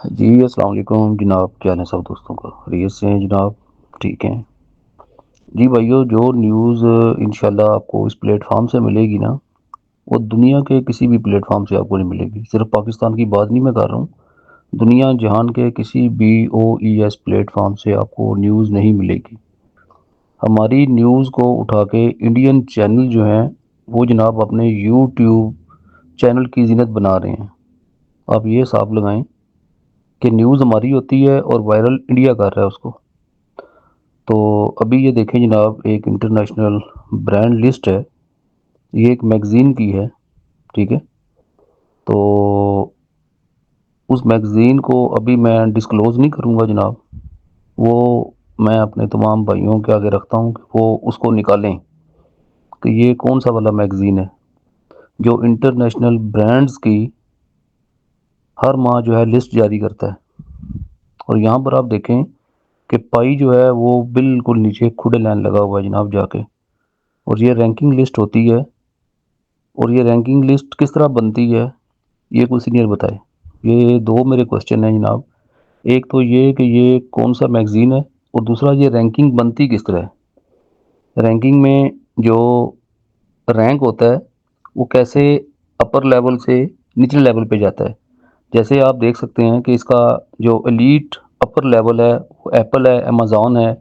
जी, अस्सलाम वालेकुम जनाब, क्या हाल है सब दोस्तों का? खैरियत से हैं जनाब? ठीक हैं? जी भाइयों, जो न्यूज़ इंशाल्लाह आपको इस प्लेटफ़ॉर्म से मिलेगी ना, वो दुनिया के किसी भी प्लेटफ़ॉर्म से आपको नहीं मिलेगी। सिर्फ़ पाकिस्तान की बात नहीं मैं कर रहा हूँ, दुनिया जहान के किसी भी ओईएस प्लेटफ़ॉर्म से आपको न्यूज़ नहीं मिलेगी। हमारी न्यूज़ को उठा के इंडियन चैनल जो हैं, वो जनाब अपने यूट्यूब चैनल की ज़ीनत बना रहे हैं। आप ये हिसाब लगाएँ कि न्यूज़ हमारी होती है और वायरल इंडिया कर रहा है उसको। तो अभी ये देखें जनाब, एक इंटरनेशनल ब्रांड लिस्ट है, ये एक मैगज़ीन की है, ठीक है? तो उस मैगज़ीन को अभी मैं डिस्क्लोज़ नहीं करूँगा जनाब, वो मैं अपने तमाम भाइयों के आगे रखता हूँ कि वो उसको निकालें कि ये कौन-सा वाला मैगज़ीन है, जो इंटरनेशनल ब्रांड्स की हर माह जो है लिस्ट जारी करता है। और यहाँ पर आप देखें कि पाई जो है वो बिल्कुल नीचे खुड़े लाइन लगा हुआ है जनाब जाके, और ये रैंकिंग लिस्ट होती है। और ये रैंकिंग लिस्ट किस तरह बनती है, ये कोई सीनियर बताए। ये दो मेरे क्वेश्चन हैं जनाब। एक तो ये कि ये कौन सा मैगजीन है, और दूसरा ये रैंकिंग बनती किस तरह है। रैंकिंग में जो रैंक होता है वो कैसे अपर लेवल से निचले लेवल पे जाता है। जैसे आप देख सकते हैं कि इसका जो एलीट अपर लेवल है वो एप्पल है, अमेजोन है,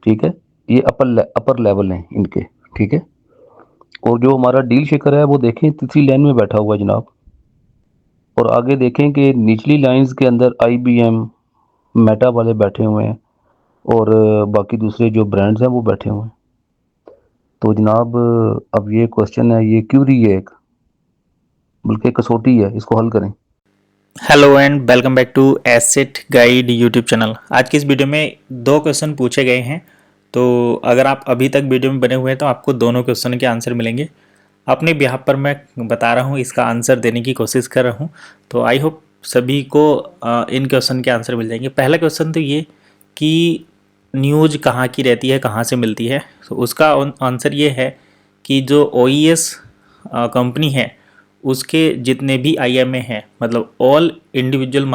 ठीक है। ये अपर लेवल हैं इनके, ठीक है। और जो हमारा डील शेकर है वो देखें तीसरी लाइन में बैठा हुआ है जनाब। और आगे देखें कि निचली लाइंस के अंदर आईबीएम, मेटा वाले बैठे हुए हैं, और बाकी दूसरे जो ब्रांड्स हैं वो बैठे हुए हैं। तो जनाब, अब ये क्वेश्चन है, ये क्यूरी है एक, बल्कि कसौटी है, इसको हल करें। Hello and welcome back to asset guide YouTube channel. आज की इस वीडियो में दो क्वेश्चन पूछे गए हैं। तो अगर आप अभी तक वीडियो में बने हुए हैं तो आपको दोनों क्वेश्चन के आंसर मिलेंगे। अपने बिहाफ पर मैं बता रहा हूँ, इसका आंसर देने की कोशिश कर रहा हूँ। तो आई होप सभी को इन क्वेश्चन के आंसर मिल जाएंगे। पहला क्वेश्चन तो ये कि न्यूज़ कहाँ की रहती है, कहाँ से मिलती है। तो उसका आंसर ये है कि जो ओईएस कंपनी है उसके जितने भी आईएमए हैं, मतलब ऑल इंडिविजुअल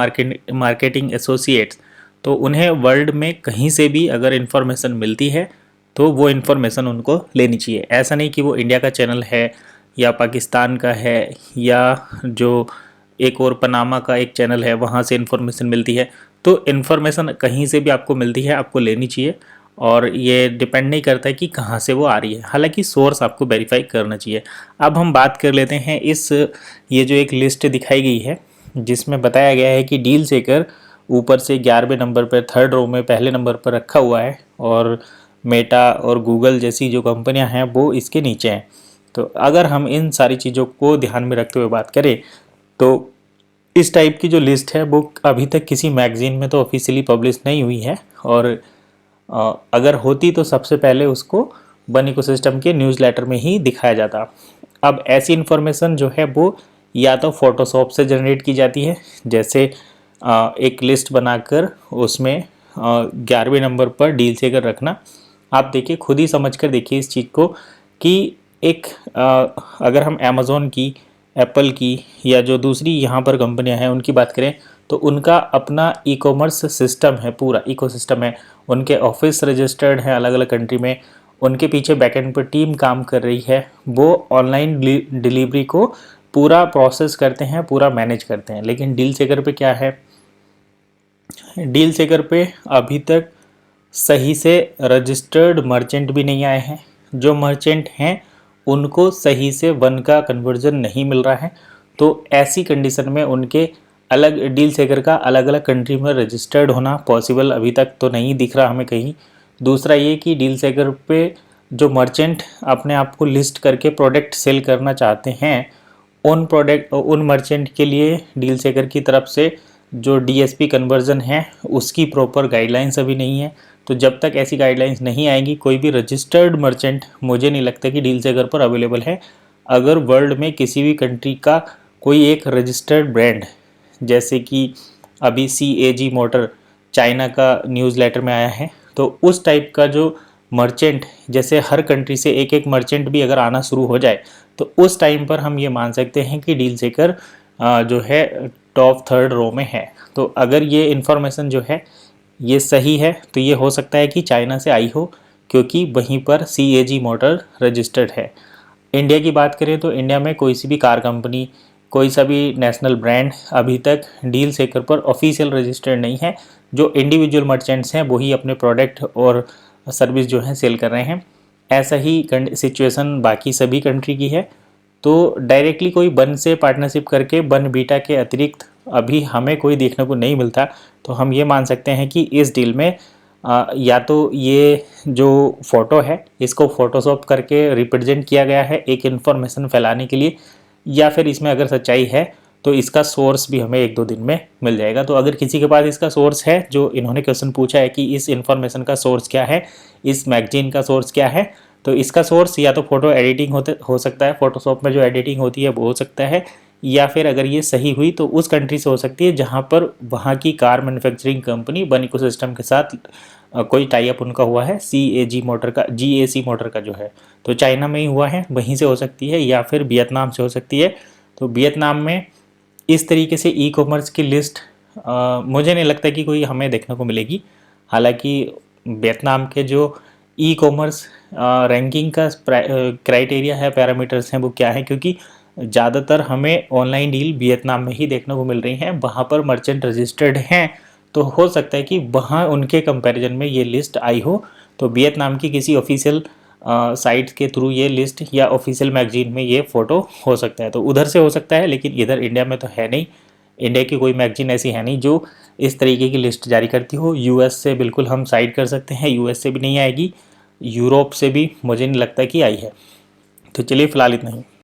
मार्केटिंग एसोसिएट्स, तो उन्हें वर्ल्ड में कहीं से भी अगर इन्फॉर्मेशन मिलती है तो वो इन्फॉर्मेशन उनको लेनी चाहिए। ऐसा नहीं कि वो इंडिया का चैनल है या पाकिस्तान का है या जो एक और पनामा का एक चैनल है वहाँ से इन्फॉर्मेशन मिलती है। तो इन्फॉर्मेशन कहीं से भी आपको मिलती है, आपको लेनी चाहिए। और ये डिपेंड नहीं करता है कि कहाँ से वो आ रही है, हालांकि सोर्स आपको वेरीफाई करना चाहिए। अब हम बात कर लेते हैं इस ये जो एक लिस्ट दिखाई गई है जिसमें बताया गया है कि डील सेकर ऊपर से 11वें नंबर पर, थर्ड रो में पहले नंबर पर रखा हुआ है, और मेटा और गूगल जैसी जो कंपनियां हैं वो इसके नीचे हैं। तो अगर हम इन सारी चीज़ों को ध्यान में रखते हुए बात करें तो इस टाइप की जो लिस्ट है वो अभी तक किसी मैगजीन में तो ऑफिशियली पब्लिश नहीं हुई है। और अगर होती तो सबसे पहले उसको वन इकोसिस्टम के न्यूज़लेटर में ही दिखाया जाता। अब ऐसी इन्फॉर्मेशन जो है वो या तो फोटोशॉप से जनरेट की जाती है, जैसे एक लिस्ट बनाकर उसमें 11वें नंबर पर डील से कर रखना। आप देखिए, खुद ही समझ कर देखिए इस चीज़ को कि एक अगर हम अमेज़ोन की, एप्पल की या जो दूसरी यहाँ पर कंपनियाँ हैं उनकी बात करें तो उनका अपना ई कॉमर्स सिस्टम है, पूरा इकोसिस्टम है। उनके ऑफिस रजिस्टर्ड हैं अलग अलग कंट्री में, उनके पीछे बैकएंड पर टीम काम कर रही है। वो ऑनलाइन डिलीवरी को पूरा प्रोसेस करते हैं, पूरा मैनेज करते हैं। लेकिन डील सेकर पे क्या है, डील सेकर पे अभी तक सही से रजिस्टर्ड मर्चेंट भी नहीं आए हैं। जो मर्चेंट हैं उनको सही से वन का कन्वर्जन नहीं मिल रहा है। तो ऐसी कंडीशन में उनके अलग डील सेकर का अलग अलग कंट्री में रजिस्टर्ड होना पॉसिबल अभी तक तो नहीं दिख रहा हमें कहीं। दूसरा ये कि डील सेकर पे जो मर्चेंट अपने आप को लिस्ट करके प्रोडक्ट सेल करना चाहते हैं, उन मर्चेंट के लिए डील सेकर की तरफ से जो डीएसपी कन्वर्जन है उसकी प्रॉपर गाइडलाइंस अभी नहीं है। तो जब तक ऐसी गाइडलाइंस नहीं आएंगी कोई भी रजिस्टर्ड मर्चेंट मुझे नहीं लगता कि डील सेकर पर अवेलेबल है। अगर वर्ल्ड में किसी भी कंट्री का कोई एक रजिस्टर्ड ब्रांड, जैसे कि अभी CAG मोटर चाइना का न्यूज़लेटर में आया है, तो उस टाइप का जो मर्चेंट, जैसे हर कंट्री से एक एक मर्चेंट भी अगर आना शुरू हो जाए तो उस टाइम पर हम ये मान सकते हैं कि डील सेकर जो है टॉप 3rd रो में है। तो अगर ये इन्फॉर्मेशन जो है ये सही है तो ये हो सकता है कि चाइना से आई हो, क्योंकि वहीं पर CAG मोटर रजिस्टर्ड है। इंडिया की बात करें तो इंडिया में कोई सी भी कार कंपनी, कोई सा भी नेशनल ब्रांड अभी तक डील सेकर पर ऑफिशियल रजिस्टर्ड नहीं है। जो इंडिविजुअल मर्चेंट्स हैं वही अपने प्रोडक्ट और सर्विस जो है सेल कर रहे हैं। ऐसा ही सिचुएशन बाकी सभी कंट्री की है। तो डायरेक्टली कोई बन से पार्टनरशिप करके बन बीटा के अतिरिक्त अभी हमें कोई देखने को नहीं मिलता। तो हम ये मान सकते हैं कि इस डील में या तो ये जो फ़ोटो है इसको फ़ोटोशॉप करके रिप्रेजेंट किया गया है एक इन्फॉर्मेशन फैलाने के लिए, या फिर इसमें अगर सच्चाई है तो इसका सोर्स भी हमें 1-2 दिन में मिल जाएगा। तो अगर किसी के पास इसका सोर्स है, जो इन्होंने क्वेश्चन पूछा है कि इस इन्फॉर्मेशन का सोर्स क्या है, इस मैगजीन का सोर्स क्या है, तो इसका सोर्स या तो फ़ोटो एडिटिंग हो सकता है, फ़ोटोशॉप में जो एडिटिंग होती है वो हो सकता है, या फिर अगर ये सही हुई तो उस कंट्री से हो सकती है जहाँ पर वहाँ की कार मैन्युफैक्चरिंग कंपनी बन इकोसिस्टम के साथ कोई टाई अप उनका हुआ है, CAG मोटर का, GAC मोटर का जो है, तो चाइना में ही हुआ है, वहीं से हो सकती है, या फिर वियतनाम से हो सकती है। तो वियतनाम में इस तरीके से ई कॉमर्स की लिस्ट मुझे नहीं लगता कि कोई हमें देखने को मिलेगी। हालांकि वियतनाम के जो ई कॉमर्स रैंकिंग का क्राइटेरिया है, पैरामीटर्स हैं, वो क्या है, क्योंकि ज़्यादातर हमें ऑनलाइन डील वियतनाम में ही देखने को मिल रही हैं, वहाँ पर मर्चेंट रजिस्टर्ड हैं। तो हो सकता है कि वहाँ उनके कंपैरिजन में ये लिस्ट आई हो। तो वियतनाम की किसी ऑफिशियल साइट के थ्रू ये लिस्ट या ऑफिशियल मैगजीन में ये फ़ोटो हो सकता है, तो उधर से हो सकता है, लेकिन इधर इंडिया में तो है नहीं। इंडिया की कोई मैगजीन ऐसी है नहीं जो इस तरीके की लिस्ट जारी करती हो। US से बिल्कुल हम साइड कर सकते हैं, US से भी नहीं आएगी, यूरोप से भी मुझे नहीं लगता कि आई है। तो चलिए फ़िलहाल इतना ही।